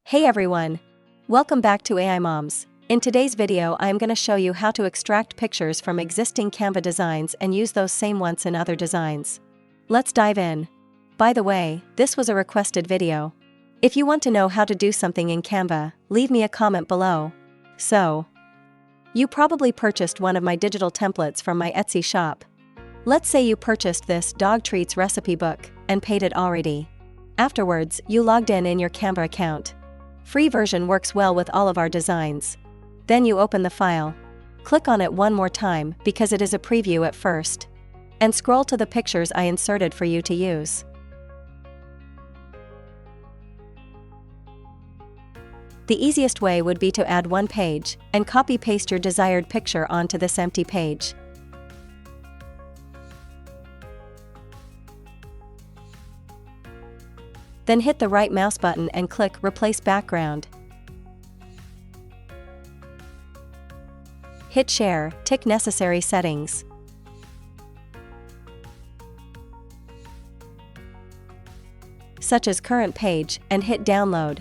Hey everyone! Welcome back to AI Moms. In today's video I am going to show you how to extract pictures from existing Canva designs and use those same ones in other designs. Let's dive in. By the way, this was a requested video. If you want to know how to do something in Canva, leave me a comment below. So, you probably purchased one of my digital templates from my Etsy shop. Let's say you purchased this dog treats recipe book and paid it already. Afterwards, you logged in your Canva account. Free version works well with all of our designs. Then you open the file. Click on it one more time because it is a preview at first. And scroll to the pictures I inserted for you to use. The easiest way would be to add one page and copy-paste your desired picture onto this empty page. Then hit the right mouse button and click Replace Background. Hit Share, tick necessary settings. Such as current page, and hit Download.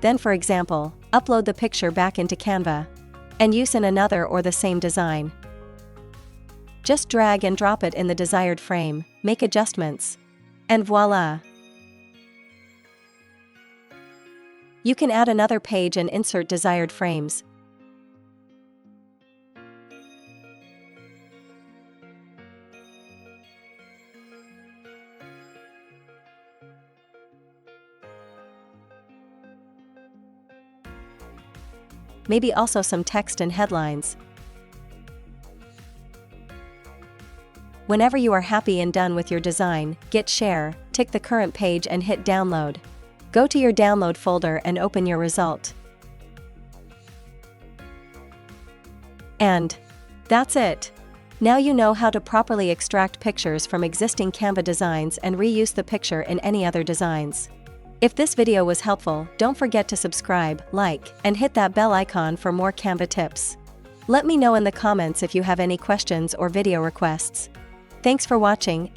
Then for example, upload the picture back into Canva and use in another or the same design. Just drag and drop it in the desired frame, make adjustments, and voila! You can add another page and insert desired frames. Maybe also some text and headlines. Whenever you are happy and done with your design, hit Share, tick the current page and hit Download. Go to your download folder and open your result. And that's it! Now you know how to properly extract pictures from existing Canva designs and reuse the picture in any other designs. If this video was helpful, don't forget to subscribe, like, and hit that bell icon for more Canva tips. Let me know in the comments if you have any questions or video requests. Thanks for watching,